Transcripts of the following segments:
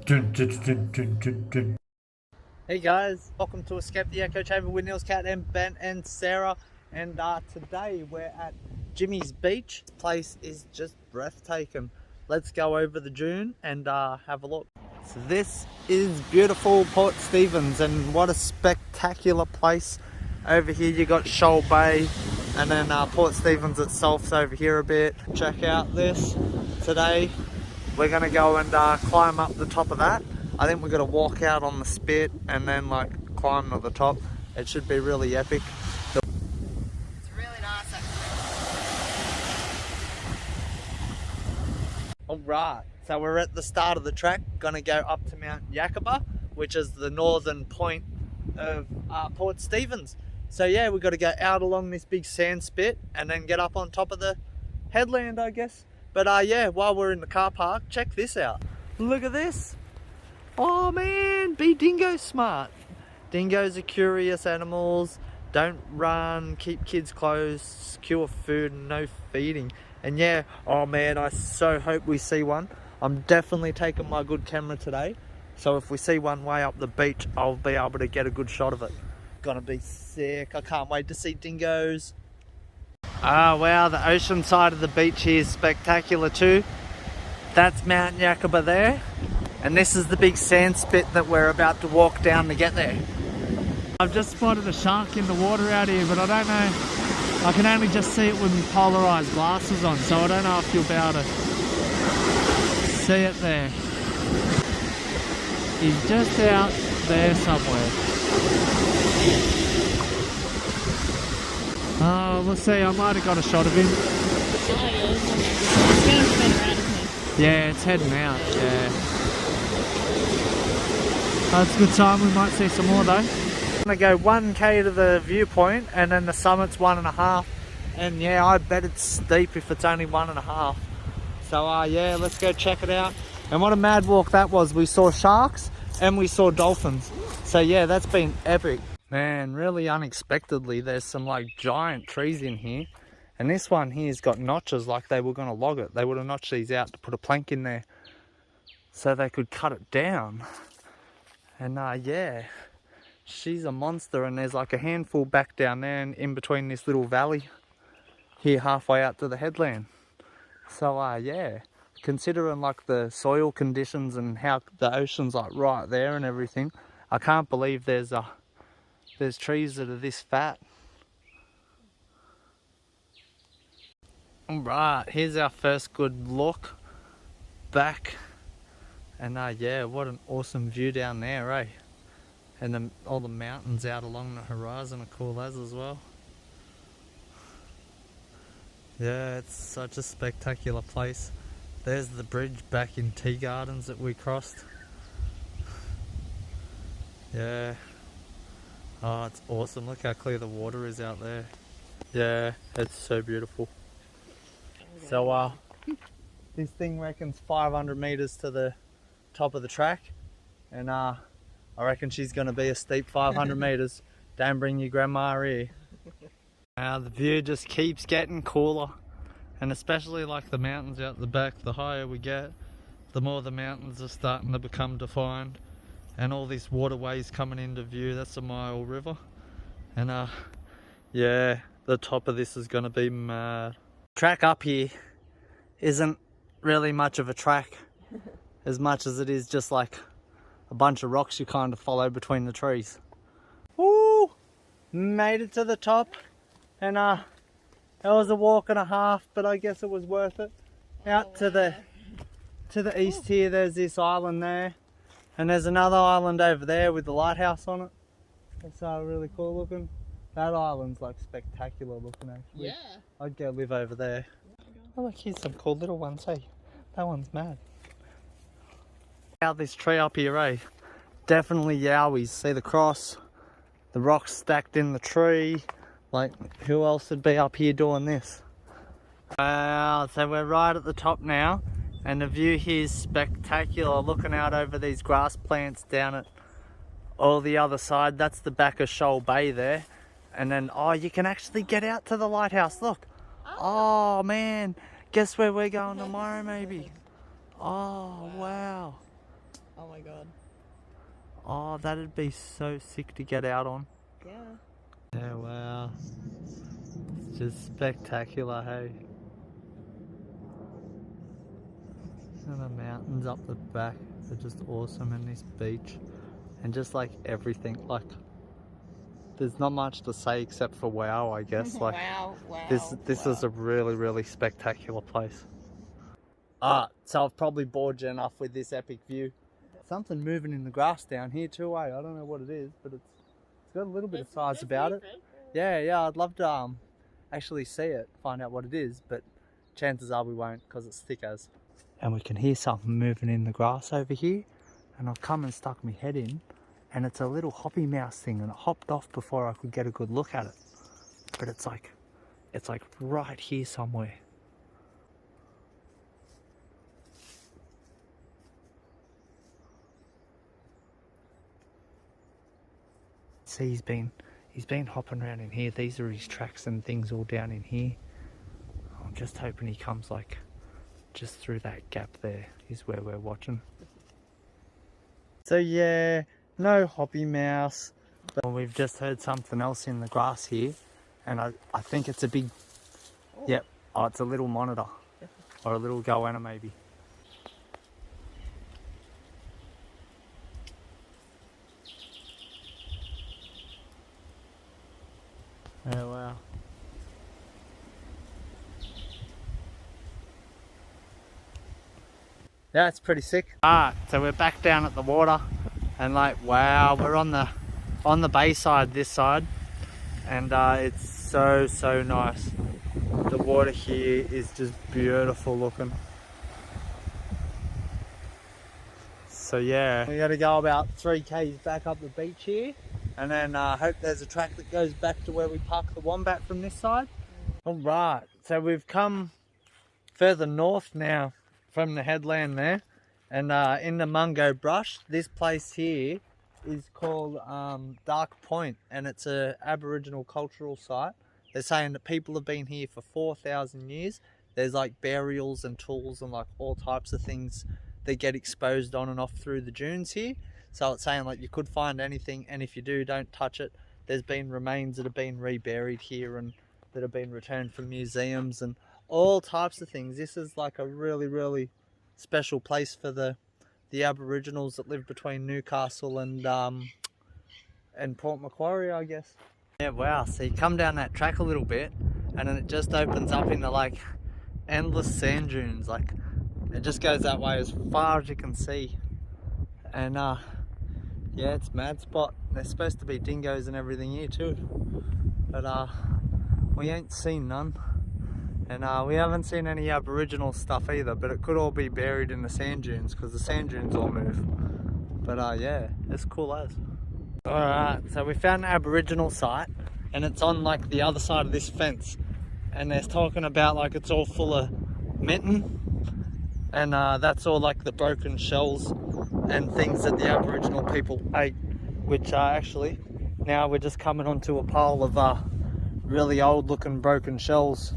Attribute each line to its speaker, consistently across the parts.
Speaker 1: Hey guys, welcome to Escape the Echo Chamber with Niels, Cat and Ben and Sarah. And today we're at Jimmy's Beach. This place is just breathtaking. Let's go over the dune and have a look. So this is beautiful Port Stephens, and what a spectacular place. Over here you got Shoal Bay, and then Port Stephens itself's over here a bit. Check out this. Today we're gonna go and climb up the top of that. I think we're gonna walk out on the spit and then like climb to the top. It should be really epic.
Speaker 2: It's really nice actually.
Speaker 1: Alright, so we're at the start of the track, gonna go up to Mount Yacaaba, which is the northern point of Port Stephens. So yeah, we've got to go out along this big sand spit and then get up on top of the headland, I guess. But yeah, while we're in the car park, check this out. Look at this. Oh man, be dingo smart. Dingoes are curious animals. Don't run, keep kids close, secure food, no feeding. And yeah, oh man, I so hope we see one. I'm definitely taking my good camera today. So if we see one way up the beach, I'll be able to get a good shot of it. Gonna be sick. I can't wait to see dingoes. Ah wow, the ocean side of the beach here is spectacular too. That's Mount Yacaaba there. And this is the big sand spit that we're about to walk down to get there. I've just spotted a shark in the water out here, but I don't know. I can only just see it with polarized glasses on, so I don't know if you'll be able to see it there. He's just out there somewhere. Oh, we'll see. I might have got a shot of him. Yeah, it's heading out. Yeah. That's a good sign. We might see some more though. I'm gonna go 1k to the viewpoint, and then the summit's 1.5. And yeah, I bet it's steep if it's only 1.5. So yeah, let's go check it out. And what a mad walk that was. We saw sharks and we saw dolphins. So yeah, that's been epic. Man, really unexpectedly, there's some like giant trees in here. And this one here's got notches like they were gonna log it. They would have notched these out to put a plank in there so they could cut it down. And yeah, she's a monster. And there's like a handful back down there and in between this little valley here halfway out to the headland. So yeah, considering like the soil conditions and how the ocean's like right there and everything, I can't believe there's trees that are this fat. Alright, here's our first good look back. And yeah, what an awesome view down there, eh? And all the mountains out along the horizon are cool as well. Yeah, it's such a spectacular place. There's the bridge back in Tea Gardens that we crossed. Yeah. Oh, it's awesome. Look how clear the water is out there. Yeah, it's so beautiful. So this thing reckons 500 meters to the top of the track, and I reckon she's gonna be a steep 500 meters. Don't bring your grandma here. The view just keeps getting cooler, and especially like the mountains out the back, the higher we get, the more the mountains are starting to become defined. And all these waterways coming into view. That's the Myall River. And yeah, the top of this is gonna be mad. Track up here isn't really much of a track as much as it is just like a bunch of rocks you kind of follow between the trees. Woo! Made it to the top, and that was a walk and a half, but I guess it was worth it. Out to the east here, there's this island there. And there's another island over there with the lighthouse on it. It's really cool looking. That island's like spectacular looking actually.
Speaker 2: Yeah.
Speaker 1: I'd go live over there. Oh look, here's some cool little ones, hey. That one's mad. Out this tree up here, eh? Definitely yowies. See the cross? The rocks stacked in the tree. Like, who else would be up here doing this? Wow, so we're right at the top now. And the view here is spectacular, looking out over these grass plants down at all the other side. That's the back of Shoal Bay there. And then, oh, you can actually get out to the lighthouse, look. Oh man, guess where we're going tomorrow maybe? Oh wow.
Speaker 2: Oh my god.
Speaker 1: Oh, that'd be so sick to get out on.
Speaker 2: Yeah.
Speaker 1: Yeah, wow. It's just spectacular, hey? And the mountains up the back are just awesome, and this beach. And just like everything, like there's not much to say except for wow, I guess. Like
Speaker 2: Wow,
Speaker 1: this is a really spectacular place. So I've probably bored you enough with this epic view. Something moving in the grass down here too, eh? I don't know what it is, but it's got a little bit of size about it. Yeah, I'd love to actually see it, find out what it is, but chances are we won't because it's thick as. And we can hear something moving in the grass over here, and I've come and stuck my head in, and it's a little hoppy mouse thing, and it hopped off before I could get a good look at it. But it's like right here somewhere. See, he's been hopping around in here. These are his tracks and things all down in here. I'm just hoping he comes like just through that gap there is where we're watching. So yeah, no hoppy mouse. But we've just heard something else in the grass here, and I think it's a big, yep, oh, it's a little monitor or a little goanna maybe. Oh wow. Yeah, it's pretty sick. So we're back down at the water, and like wow, we're on the bay side this side, and it's so nice. The water here is just beautiful looking. So yeah, we got to go about 3 k's back up the beach here, and then hope there's a track that goes back to where we park the wombat from this side. Alright, so we've come further north now from the headland there, and in the mungo brush. This place here is called Dark Point, and it's a Aboriginal cultural site. They're saying that people have been here for 4,000 years. There's like burials and tools and like all types of things that get exposed on and off through the dunes here. So it's saying like you could find anything, and if you do, don't touch it. There's been remains that have been reburied here and that have been returned from museums and all types of things. This is like a really special place for the Aboriginals that live between Newcastle and Port Macquarie, I guess. Yeah, wow. So you come down that track a little bit, and then it just opens up into like endless sand dunes. Like it just goes that way as far as you can see. And yeah, it's mad spot. There's supposed to be dingoes and everything here too, but we ain't seen none. And we haven't seen any Aboriginal stuff either, but it could all be buried in the sand dunes because the sand dunes all move. But yeah, it's cool as. Alright, so we found an Aboriginal site, and it's on like the other side of this fence, and they're talking about like it's all full of mitten, and that's all like the broken shells and things that the Aboriginal people ate, which actually now we're just coming onto a pile of really old looking broken shells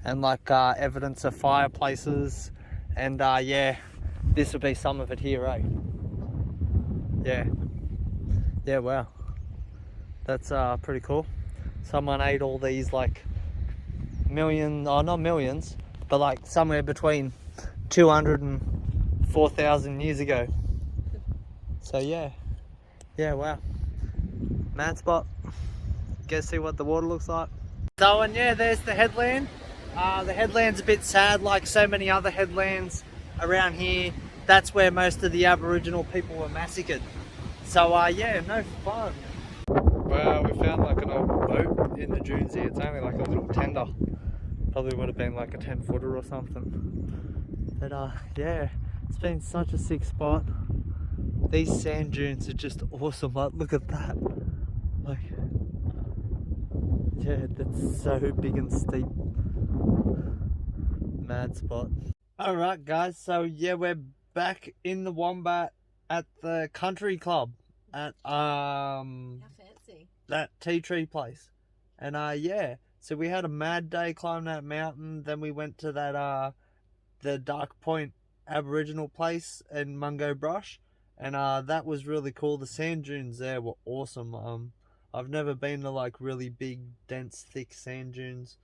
Speaker 1: and like evidence of fireplaces, and yeah, this would be some of it here, eh? Yeah, wow, that's pretty cool. Someone ate all these like not millions, but like somewhere between 200 and 4,000 years ago. So yeah, wow, mad spot. Go see what the water looks like. So, and yeah, there's the headland. The headland's a bit sad, like so many other headlands around here. That's where most of the Aboriginal people were massacred. So yeah, no fun. Wow, we found like an old boat in the dunes here. It's only like a little tender. Probably would have been like a 10-footer or something. But yeah, it's been such a sick spot. These sand dunes are just awesome. Like, look at that. Like, yeah, that's so big and steep. Mad spot. Alright guys, so yeah, we're back in the Wombat at the country club at
Speaker 2: How fancy.
Speaker 1: that tea tree place. And yeah, so we had a mad day climbing that mountain. Then we went to that the Dark Point Aboriginal place in Mungo Brush, And that was really cool. The sand dunes there were awesome. I've never been to like really big, dense, thick sand dunes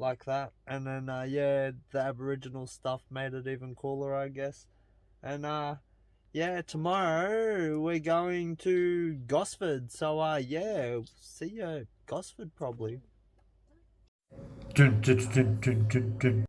Speaker 1: like that. And then yeah, the Aboriginal stuff made it even cooler, I guess. And yeah, tomorrow we're going to Gosford. So yeah, see you at Gosford probably. Dun, dun, dun, dun, dun, dun.